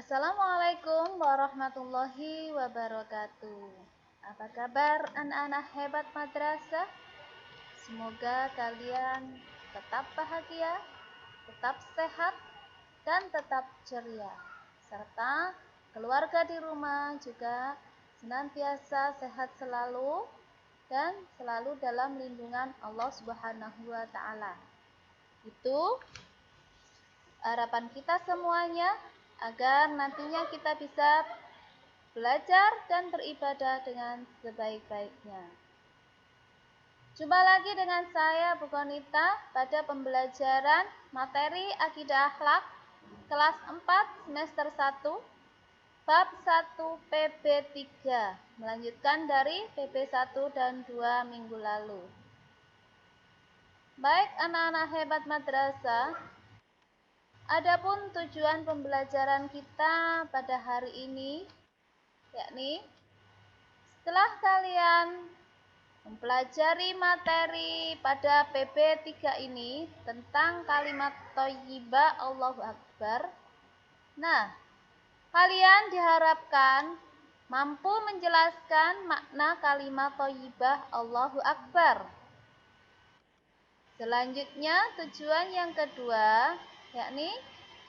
Assalamualaikum warahmatullahi wabarakatuh. Apa kabar anak-anak hebat madrasah? Semoga kalian tetap bahagia, tetap sehat, dan tetap ceria. Serta keluarga di rumah juga senantiasa sehat selalu dan selalu dalam lindungan Allah Subhanahu wa taala. Itu harapan kita semuanya agar nantinya kita bisa belajar dan beribadah dengan sebaik-baiknya. Jumpa lagi dengan saya Bu Konita pada pembelajaran materi Akidah Akhlak kelas 4 semester 1 bab 1 PB 3, melanjutkan dari PB 1 dan 2 minggu lalu. Baik anak-anak hebat madrasah, adapun tujuan pembelajaran kita pada hari ini yakni setelah kalian mempelajari materi pada PB 3 ini tentang kalimat thayyibah Allahu Akbar. Nah, kalian diharapkan mampu menjelaskan makna kalimat thayyibah Allahu Akbar. Selanjutnya, tujuan yang kedua yakni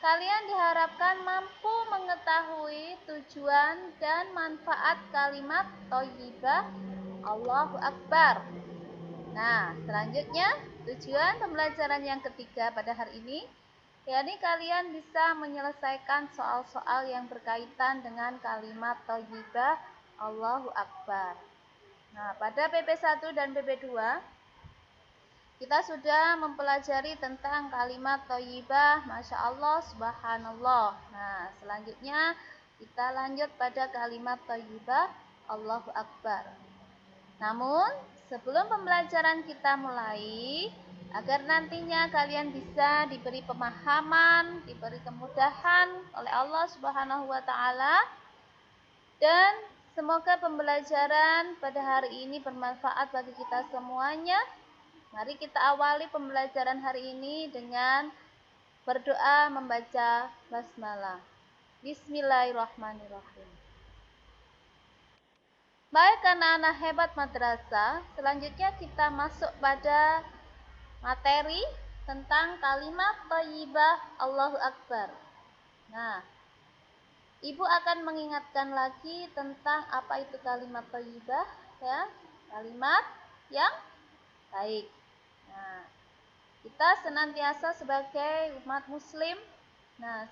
kalian diharapkan mampu mengetahui tujuan dan manfaat kalimat thayyibah Allahu Akbar. Nah, selanjutnya tujuan pembelajaran yang ketiga pada hari ini yakni kalian bisa menyelesaikan soal-soal yang berkaitan dengan kalimat thayyibah Allahu Akbar. Nah, pada PB 1 dan PB 2 kita sudah mempelajari tentang kalimat thayyibah, Masya Allah, Subhanallah. Nah, selanjutnya kita lanjut pada kalimat thayyibah Allahu Akbar. Namun, sebelum pembelajaran kita mulai, agar nantinya kalian bisa diberi pemahaman, diberi kemudahan oleh Allah Subhanahu wa taala, dan semoga pembelajaran pada hari ini bermanfaat bagi kita semuanya. Mari kita awali pembelajaran hari ini dengan berdoa membaca basmalah. Bismillahirrahmanirrahim. Baik anak-anak hebat madrasah, selanjutnya kita masuk pada materi tentang kalimat thayyibah Allahu Akbar. Nah, Ibu akan mengingatkan lagi tentang apa itu kalimat thayyibah, ya. Kalimat yang baik. Nah, kita senantiasa sebagai umat muslim,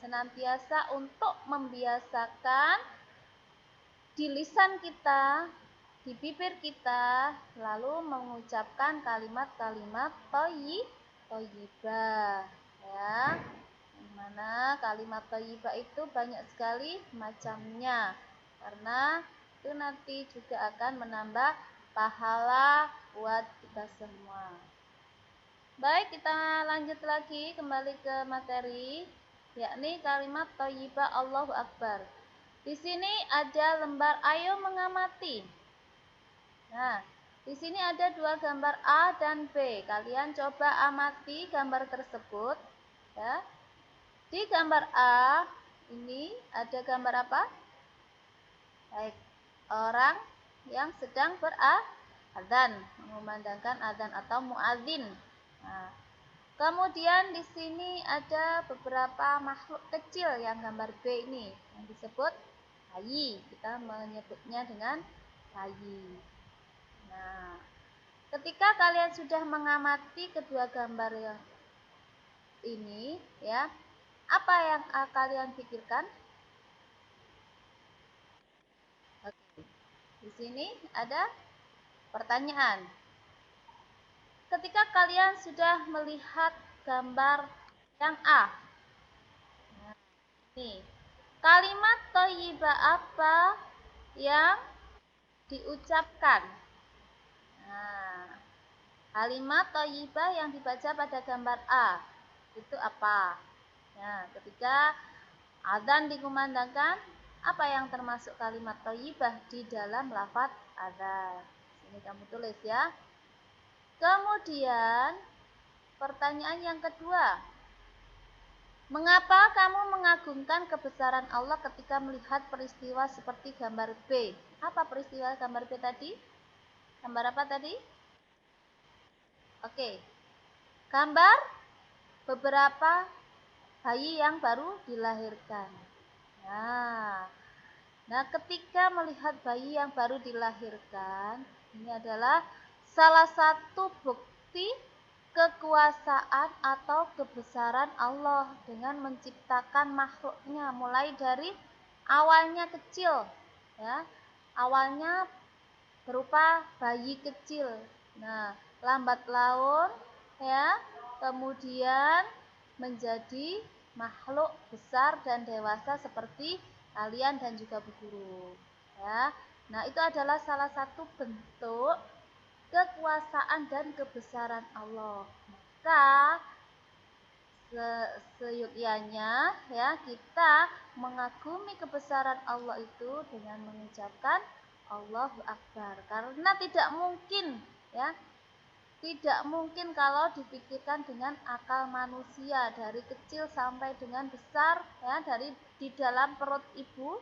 senantiasa untuk membiasakan di lisan kita, di bibir kita, lalu mengucapkan kalimat-kalimat thayyibah, ya. Dimana kalimat thayyibah itu banyak sekali macamnya, karena itu nanti juga akan menambah pahala buat kita semua. Baik, kita lanjut lagi kembali ke materi, yakni kalimat thayyibah Allahu Akbar. Di sini ada lembar ayo mengamati. Nah, di sini ada dua gambar A dan B. Kalian coba amati gambar tersebut, ya. Di gambar A ini ada gambar apa? Baik, orang yang sedang beradzan, mengumandangkan adzan atau muadzin. Nah, kemudian di sini ada beberapa makhluk kecil yang gambar B ini yang disebut bayi. Kita menyebutnya dengan bayi. Nah, ketika kalian sudah mengamati kedua gambar yang ini, ya, apa yang kalian pikirkan? Oke. Di sini ada pertanyaan. Ketika kalian sudah melihat gambar yang A, nah, ini kalimat thayyibah apa yang diucapkan? Nah, kalimat thayyibah yang dibaca pada gambar A itu apa? Nah, ketika adzan dikumandangkan, apa yang termasuk kalimat thayyibah di dalam lafaz adzan? Ini kamu tulis ya. Kemudian pertanyaan yang kedua, Mengapa kamu mengagungkan kebesaran Allah ketika melihat peristiwa seperti gambar B? Apa peristiwa gambar B tadi? Gambar apa tadi? Oke. Gambar beberapa bayi yang baru dilahirkan. Nah, ketika melihat bayi yang baru dilahirkan, ini adalah salah satu bukti kekuasaan atau kebesaran Allah dengan menciptakan makhluknya mulai dari awalnya kecil, ya. Awalnya berupa bayi kecil. Nah, lambat laun, ya, kemudian menjadi makhluk besar dan dewasa seperti kalian dan juga Bu Guru, ya. Nah, itu adalah salah satu bentuk kekuasaan dan kebesaran Allah. Maka seyogyanya, ya, kita mengagumi kebesaran Allah itu dengan mengucapkan Allahu Akbar, karena tidak mungkin, ya, tidak mungkin kalau dipikirkan dengan akal manusia dari kecil sampai dengan besar, ya, dari di dalam perut ibu,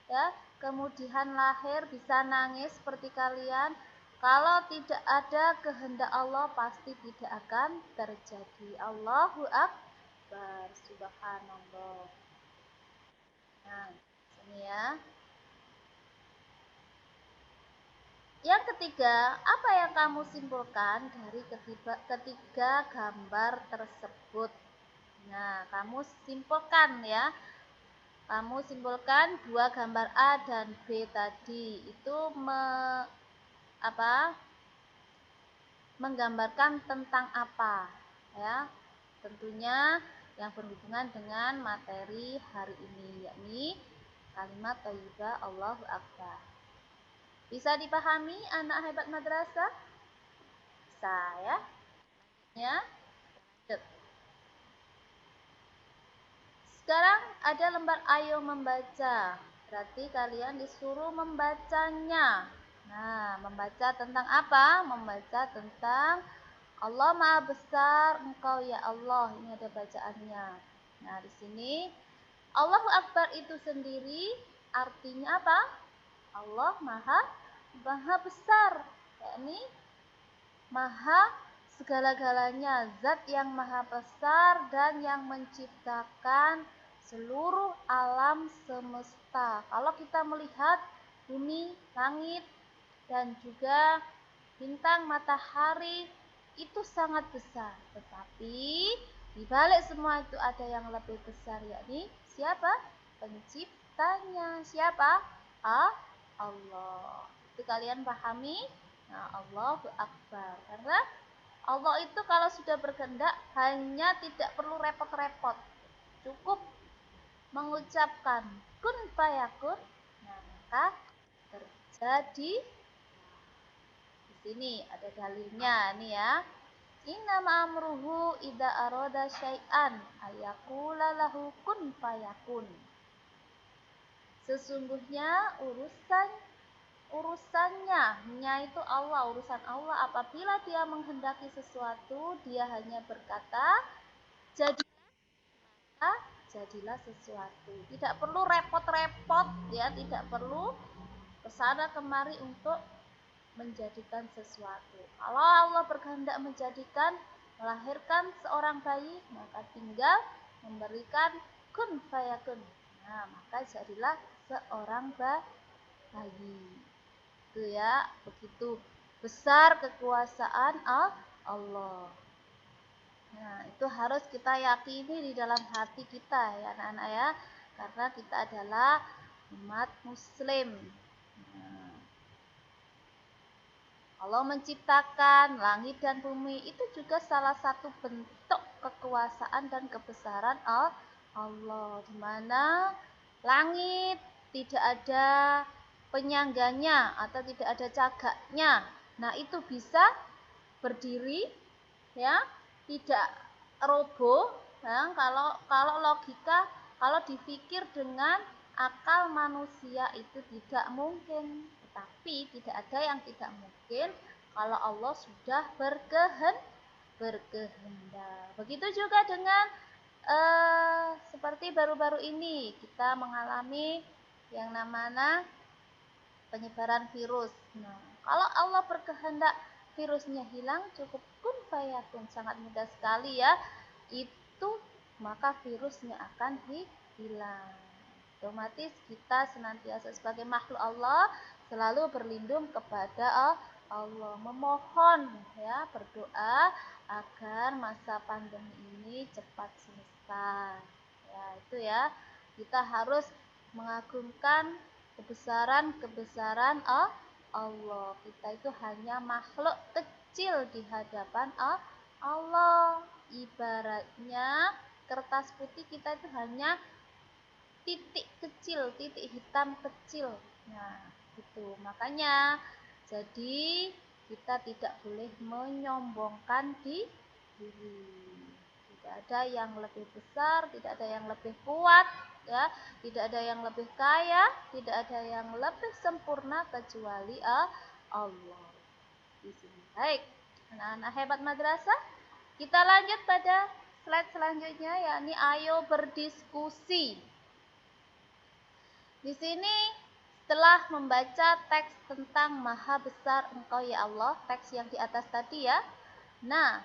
ya, kemudian lahir bisa nangis seperti kalian. Kalau tidak ada kehendak Allah pasti tidak akan terjadi. Allahu Akbar, subhanallah. Nah, ini ya. Yang ketiga, apa yang kamu simpulkan dari ketiga gambar tersebut? Nah, kamu simpulkan, ya. Kamu simpulkan dua gambar A dan B tadi itu menggambarkan tentang apa, ya? Tentunya yang berhubungan dengan materi hari ini, yakni kalimat thayyibah Allahu Akbar. Bisa dipahami anak hebat madrasah? Bisa, ya. Ya. Sekarang ada lembar ayo membaca. Berarti kalian disuruh membacanya. Nah, membaca tentang apa? Membaca tentang Allah Maha Besar Engkau ya Allah. Ini ada bacaannya. Nah, di sini Allahu Akbar itu sendiri artinya apa? Allah Maha Besar. Yakni Maha segala-galanya, zat yang maha besar dan yang menciptakan seluruh alam semesta. Kalau kita melihat bumi, langit, dan juga bintang, matahari, itu sangat besar. Tetapi di balik semua itu ada yang lebih besar, yakni siapa? Penciptanya. Siapa? Allah. Itu kalian pahami? Nah, Allahu Akbar. Karena Allah itu kalau sudah berkehendak hanya tidak perlu repot-repot. Cukup mengucapkan kun fayakun. Nah, maka terjadi. Di sini ada dalilnya nih, ya. Innama amruhu idza arada syai'an ayaqula lahu kun fayakun. Sesungguhnya urusannya itu Allah, urusan Allah. Apabila dia menghendaki sesuatu, dia hanya berkata jadilah sesuatu. Tidak perlu repot-repot, ya, tidak perlu kesana kemari untuk menjadikan sesuatu. Kalau Allah berkehendak melahirkan seorang bayi, maka tinggal memberikan kun fayakun. Nah, maka jadilah seorang bayi. Itu, ya, begitu besar kekuasaan Allah. Nah, itu harus kita yakini di dalam hati kita, ya anak-anak, ya, karena kita adalah umat muslim. Nah, Allah menciptakan langit dan bumi itu juga salah satu bentuk kekuasaan dan kebesaran Allah, di mana langit tidak ada penyangganya atau tidak ada cagaknya. Nah, itu bisa berdiri, ya, tidak roboh, ya. Kalau logika, kalau dipikir dengan akal manusia itu tidak mungkin. Tetapi tidak ada yang tidak mungkin kalau Allah sudah berkehendak. Begitu juga dengan seperti baru-baru ini kita mengalami yang namanya penyebaran virus. Nah, kalau Allah berkehendak virusnya hilang, cukup kun fayakun, sangat mudah sekali ya. Itu maka virusnya akan hilang. Otomatis kita senantiasa sebagai makhluk Allah selalu berlindung kepada Allah, memohon ya, berdoa agar masa pandemi ini cepat selesai. Ya, itu ya. Kita harus mengagungkan kebesaran Allah. Kita itu hanya makhluk kecil di hadapan Allah. Ibaratnya kertas putih kita itu hanya titik kecil, titik hitam kecil. Nah, itu makanya jadi kita tidak boleh menyombongkan diri. Tidak ada yang lebih besar, tidak ada yang lebih kuat, ya, tidak ada yang lebih kaya, tidak ada yang lebih sempurna kecuali Allah. Di sini. Baik, anak-anak hebat madrasah, kita lanjut pada slide selanjutnya, yakni ayo berdiskusi. Di sini setelah membaca teks tentang Maha Besar Engkau ya Allah, teks yang di atas tadi ya. Nah,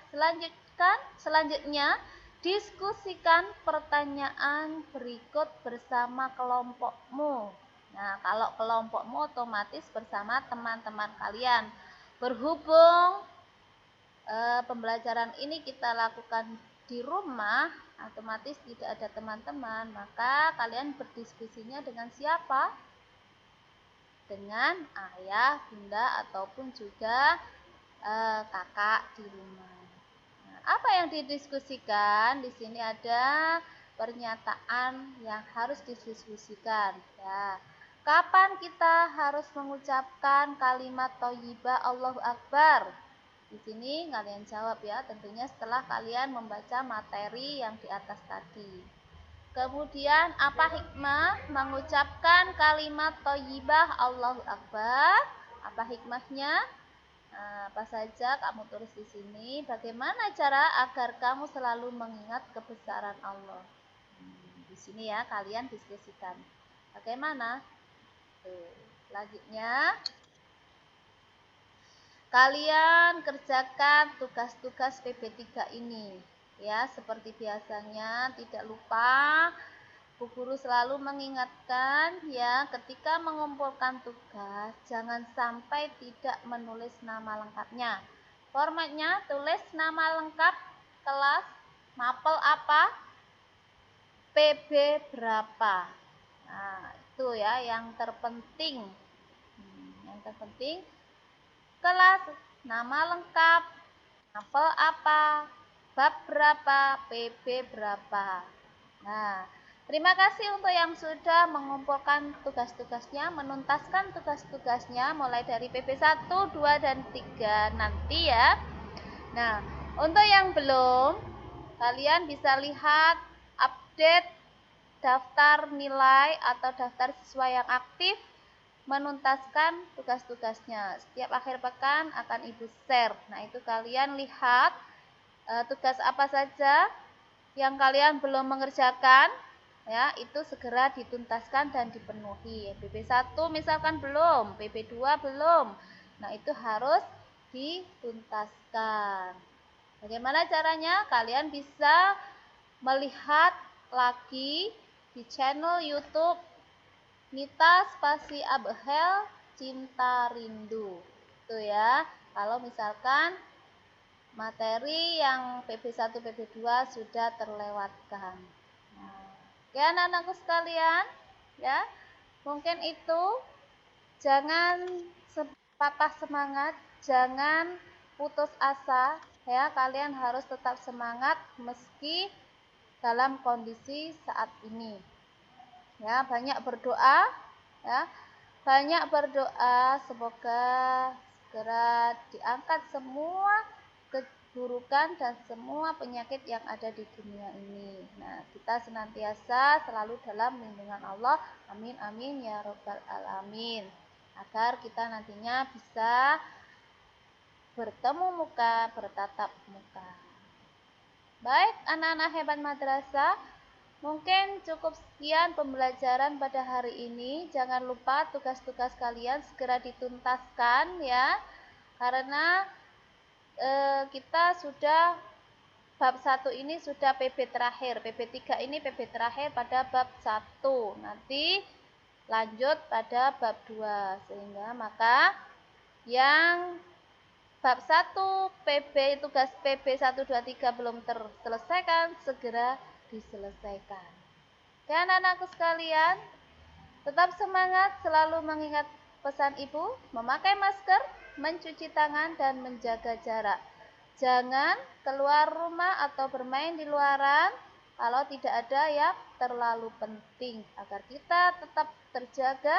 selanjutnya diskusikan pertanyaan berikut bersama kelompokmu. Nah, kalau kelompokmu otomatis bersama teman-teman kalian. Berhubung pembelajaran ini kita lakukan di rumah, otomatis tidak ada teman-teman, maka kalian berdiskusinya dengan siapa? Dengan ayah, bunda, ataupun juga kakak di rumah. Nah, apa yang didiskusikan? Di sini ada pernyataan yang harus didiskusikan. Ya. Kapan kita harus mengucapkan kalimat thayyibah Allahu Akbar? Di sini kalian jawab ya, tentunya setelah kalian membaca materi yang di atas tadi. Kemudian apa hikmah mengucapkan kalimat thayyibah Allahu Akbar? Apa hikmahnya? Nah, apa saja kamu tulis di sini. Bagaimana cara agar kamu selalu mengingat kebesaran Allah? Di sini ya kalian diskusikan. Bagaimana? Selanjutnya kalian kerjakan tugas-tugas PB3 ini. Ya, seperti biasanya tidak lupa Bu Guru selalu mengingatkan ya, ketika mengumpulkan tugas jangan sampai tidak menulis nama lengkapnya. Formatnya tulis nama lengkap, kelas, mapel apa, PB berapa. Nah, itu ya yang terpenting. Yang terpenting kelas, nama lengkap, mapel apa, bab berapa, PB berapa. Nah, terima kasih untuk yang sudah mengumpulkan tugas-tugasnya, menuntaskan tugas-tugasnya mulai dari PB 1, 2, dan 3 nanti ya. Nah, untuk yang belum, kalian bisa lihat update daftar nilai atau daftar siswa yang aktif menuntaskan tugas-tugasnya. Setiap akhir pekan akan Ibu share. Nah, itu kalian lihat tugas apa saja yang kalian belum mengerjakan, ya, itu segera dituntaskan dan dipenuhi. PB1 misalkan belum, PB2 belum. Nah, itu harus dituntaskan. Bagaimana caranya? Kalian bisa melihat lagi di channel YouTube Nita Spasi Abhel Cinta Rindu. Itu ya. Kalau misalkan materi yang PB1, PB2 sudah terlewatkan. Nah, oke anak-anakku sekalian, ya. Mungkin itu, jangan patah semangat, jangan putus asa, ya. Kalian harus tetap semangat meski dalam kondisi saat ini. Ya, banyak berdoa, ya. Banyak berdoa semoga segera diangkat semua keburukan dan semua penyakit yang ada di dunia ini. Nah, kita senantiasa selalu dalam lindungan Allah. Amin amin ya robbal alamin. Agar kita nantinya bisa bertemu muka, bertatap muka. Baik, anak-anak hebat madrasah, mungkin cukup sekian pembelajaran pada hari ini. Jangan lupa tugas-tugas kalian segera dituntaskan ya. Karena kita sudah bab 1 ini sudah PB terakhir. PB 3 ini PB terakhir pada bab 1. Nanti lanjut pada bab 2. Sehingga maka yang bab 1 PB tugas PB 1 2 3 belum terselesaikan segera diselesaikan. Dan anak-anakku sekalian, tetap semangat, selalu mengingat pesan ibu, memakai masker, mencuci tangan dan menjaga jarak. Jangan keluar rumah atau bermain di luaran kalau tidak ada yang terlalu penting agar kita tetap terjaga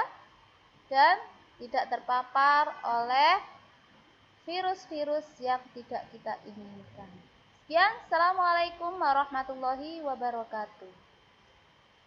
dan tidak terpapar oleh virus-virus yang tidak kita inginkan. Sekian, Assalamualaikum warahmatullahi wabarakatuh.